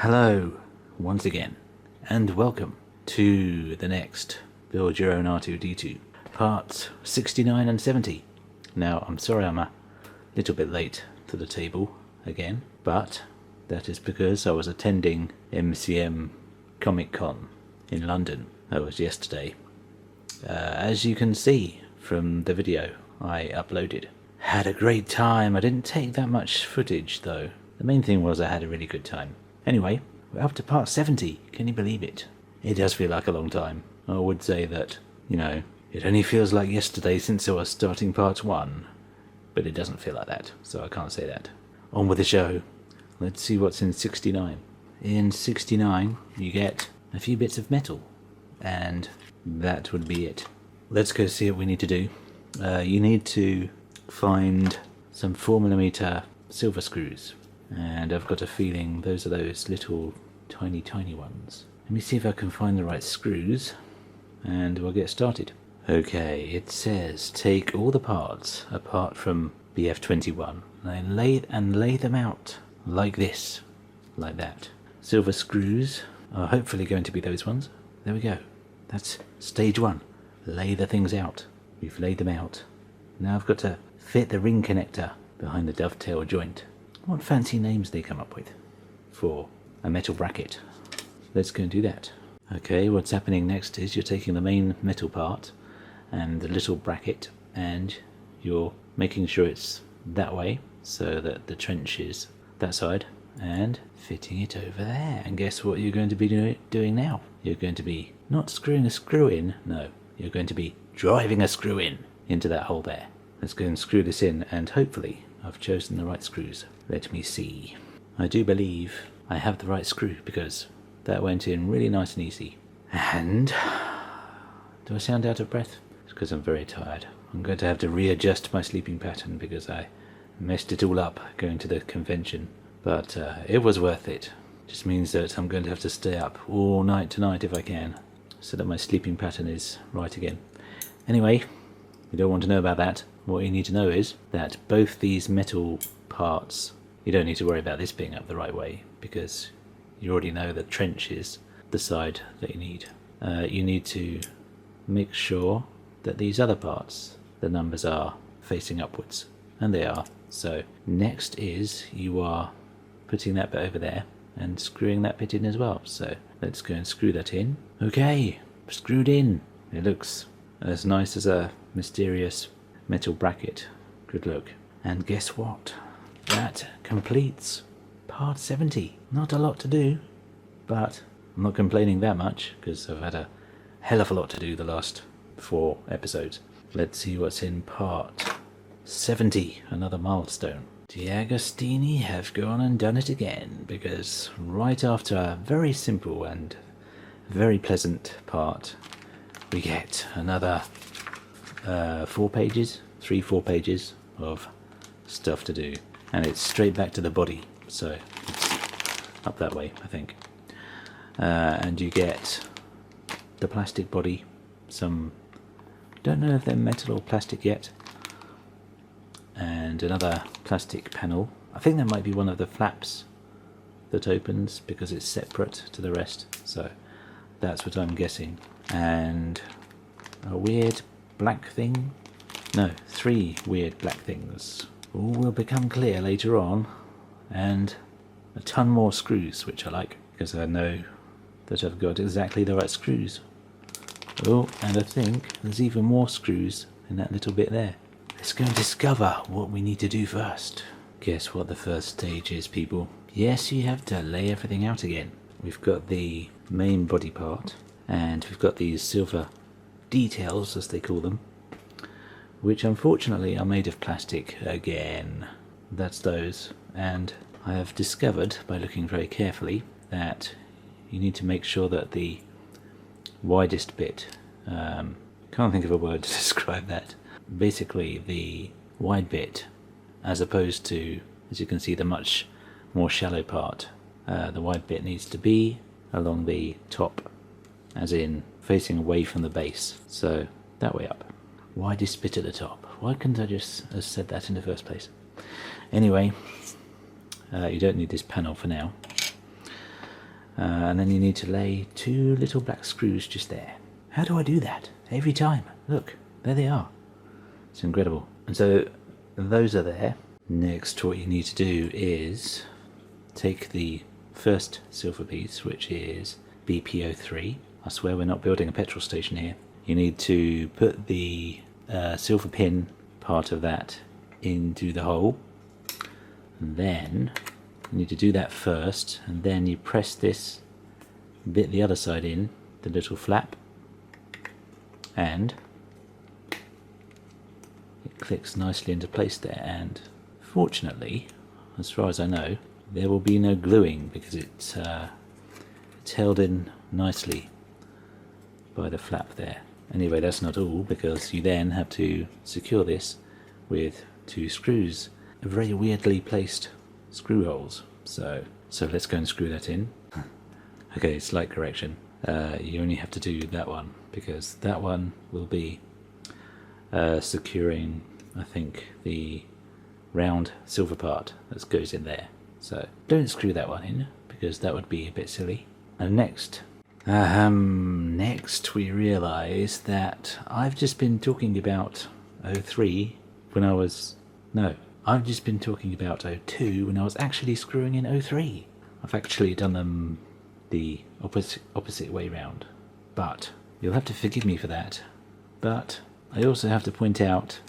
Hello, once again, and welcome to the next Build Your Own R2D2, parts 69 and 70. Now, I'm sorry I'm a little bit late to the table again, but that is because I was attending MCM Comic Con in London. That was yesterday. As you can see from the video I uploaded. Had a great time. I didn't take that much footage though. The main thing was I had a really good time. Anyway, we're up to part 70. Can you believe it? It does feel like a long time. I would say that, it only feels like yesterday since I was starting part 1. But it doesn't feel like that, so I can't say that. On with the show. Let's see what's in 69. In 69, you get a few bits of metal. And that would be it. Let's go see what we need to do. You need to find some 4mm silver screws. And I've got a feeling those are those little tiny ones. Let me see if I can find the right screws and we'll get started. Okay, it says take all the parts apart from BF21 and lay them out like this, like that. Silver screws are hopefully going to be those ones. There we go. That's stage 1. Lay the things out. We've laid them out. Now I've got to fit the ring connector behind the dovetail joint. What fancy names they come up with for a metal bracket. Let's go and do that. Okay, what's happening next is you're taking the main metal part and the little bracket and you're making sure it's that way so that the trench is that side and fitting it over there. And guess what you're going to be doing now? You're going to be not screwing a screw in, no, you're going to be driving a screw in into that hole there. Let's go and screw this in and hopefully I've chosen the right screws. Let me see. I do believe I have the right screw because that went in really nice and easy. And do I sound out of breath? It's because I'm very tired. I'm going to have to readjust my sleeping pattern because I messed it all up going to the convention. But it was worth it. Just means that I'm going to have to stay up all night tonight if I can, so that my sleeping pattern is right again. Anyway, you don't want to know about that. What you need to know is that both these metal parts, you don't need to worry about this being up the right way because you already know the trench is the side that you need. You need to make sure that these other parts, the numbers are facing upwards, and they are. So next is you are putting that bit over there and screwing that bit in as well. So let's go and screw that in. Okay, screwed in. It looks as nice as a mysterious metal bracket. Good look. And guess what? That completes part 70. Not a lot to do, but I'm not complaining that much because I've had a hell of a lot to do the last 4 episodes. Let's see what's in part 70, another milestone. DeAgostini have gone and done it again because right after a very simple and very pleasant part, we get another 4 pages of stuff to do, and it's straight back to the body, so it's up that way I think. And you get the plastic body, some, don't know if they're metal or plastic yet, and another plastic panel. I think that might be one of the flaps that opens because it's separate to the rest, so that's what I'm guessing. And a weird black thing. No, 3 weird black things. All will become clear later on. And a ton more screws, which I like, because I know that I've got exactly the right screws. Oh, and I think there's even more screws in that little bit there. Let's go and discover what we need to do first. Guess what the first stage is, people? Yes, you have to lay everything out again. We've got the main body part, and we've got these silver details, as they call them, which unfortunately are made of plastic again. That's those. And I have discovered by looking very carefully that you need to make sure that the widest bit, can't think of a word to describe that, basically the wide bit, as opposed to, as you can see, the much more shallow part, the wide bit needs to be along the top, as in facing away from the base, so that way up. Widest bit at the top. Why couldn't I just have said that in the first place? Anyway, you don't need this panel for now. And then you need to lay 2 little black screws just there. How do I do that? Every time. Look, there they are. It's incredible. And so those are there. Next, what you need to do is take the first silver piece, which is BPO3. I swear we're not building a petrol station here. You need to put the silver pin part of that into the hole. And then you need to do that first, and then you press this bit the other side in, the little flap, and it clicks nicely into place there. And fortunately, as far as I know, there will be no gluing because it's held in nicely by the flap there. Anyway, that's not all, because you then have to secure this with 2 screws, very weirdly placed screw holes. So let's go and screw that in. Okay, slight correction. You only have to do that one, because that one will be securing, I think, the round silver part that goes in there. So don't screw that one in, because that would be a bit silly. And next we realise that I've just been talking about 03 when I was... No, I've just been talking about 02 when I was actually screwing in 03. I've actually done them the opposite way round. But you'll have to forgive me for that. But I also have to point out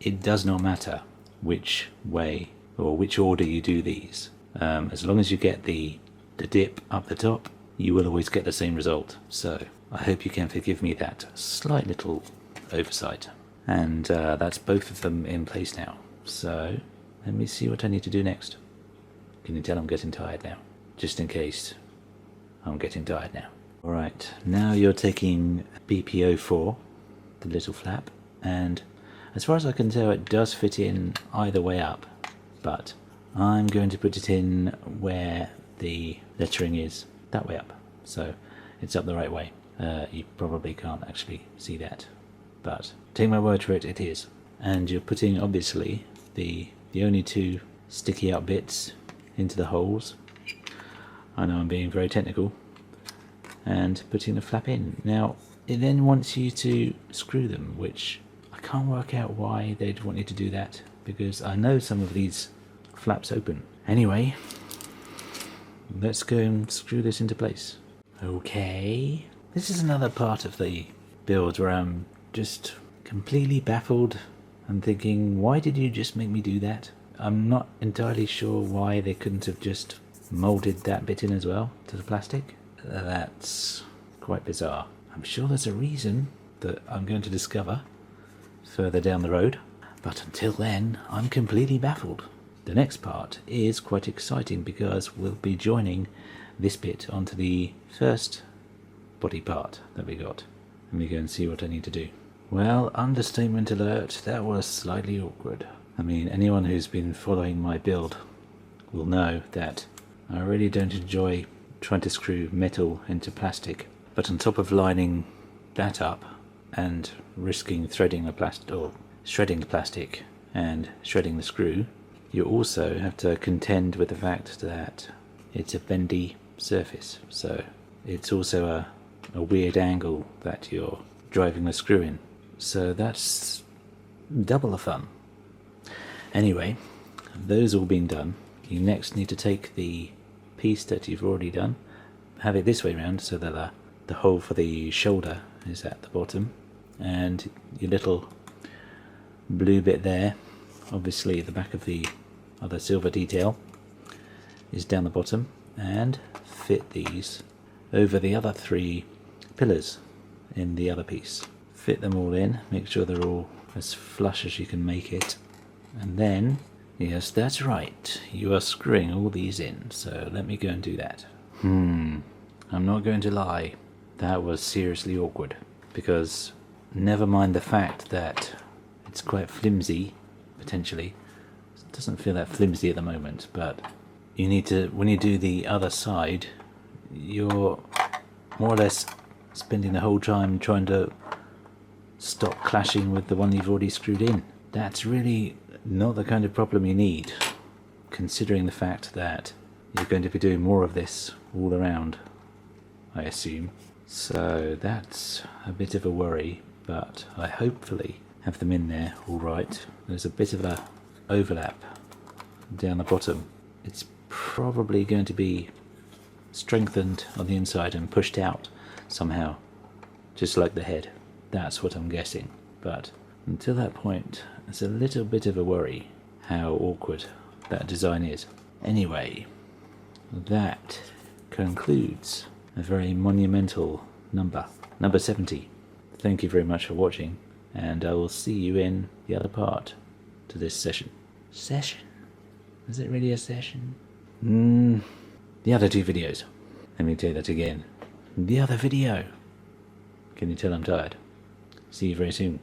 it does not matter which way or which order you do these. As long as you get the dip up the top, you will always get the same result. So I hope you can forgive me that slight little oversight. And that's both of them in place now. So let me see what I need to do next. Can you tell I'm getting tired now? Just in case I'm getting tired now. Alright, now you're taking BPO4, the little flap, and as far as I can tell it does fit in either way up, but I'm going to put it in where the lettering is, that way up, so it's up the right way. You probably can't actually see that, but take my word for it, it is. And you're putting, obviously, the only 2 sticky out bits into the holes. I know I'm being very technical. And putting the flap in. Now, it then wants you to screw them, which I can't work out why they'd want you to do that, because I know some of these flaps open. Anyway, let's go and screw this into place. Okay. This is another part of the build where I'm just completely baffled and thinking, why did you just make me do that? I'm not entirely sure why they couldn't have just moulded that bit in as well to the plastic. That's quite bizarre. I'm sure there's a reason that I'm going to discover further down the road, but until then I'm completely baffled. The next part is quite exciting because we'll be joining this bit onto the first body part that we got. Let me go and see what I need to do. Well, understatement alert, that was slightly awkward. I mean, anyone who's been following my build will know that I really don't enjoy trying to screw metal into plastic, but on top of lining that up and risking threading the plastic or shredding the plastic and shredding the screw, you also have to contend with the fact that it's a bendy surface, so it's also a weird angle that you're driving the screw in, so that's double the fun. Anyway, those all being done, you next need to take the piece that you've already done, have it this way round so that the hole for the shoulder is at the bottom, and your little blue bit there, obviously the back of the other silver detail, is down the bottom, and fit these over the other 3 pillars in the other piece. Fit them all in, make sure they're all as flush as you can make it, and then, yes, that's right, you are screwing all these in, so let me go and do that. I'm not going to lie, that was seriously awkward, because never mind the fact that it's quite flimsy, potentially. It doesn't feel that flimsy at the moment, but you need to, when you do the other side, you're more or less spending the whole time trying to stop clashing with the one you've already screwed in. That's really not the kind of problem you need, considering the fact that you're going to be doing more of this all around, I assume. So that's a bit of a worry, but I hopefully have them in there all right. There's a bit of a overlap down the bottom. It's probably going to be strengthened on the inside and pushed out somehow, just like the head. That's what I'm guessing, but until that point it's a little bit of a worry how awkward that design is. Anyway, that concludes a very monumental number 70. Thank you very much for watching, and I will see you in the other part to this session. Session? Is it really a session? The other 2 videos. Let me tell you that again. The other video. Can you tell I'm tired? See you very soon.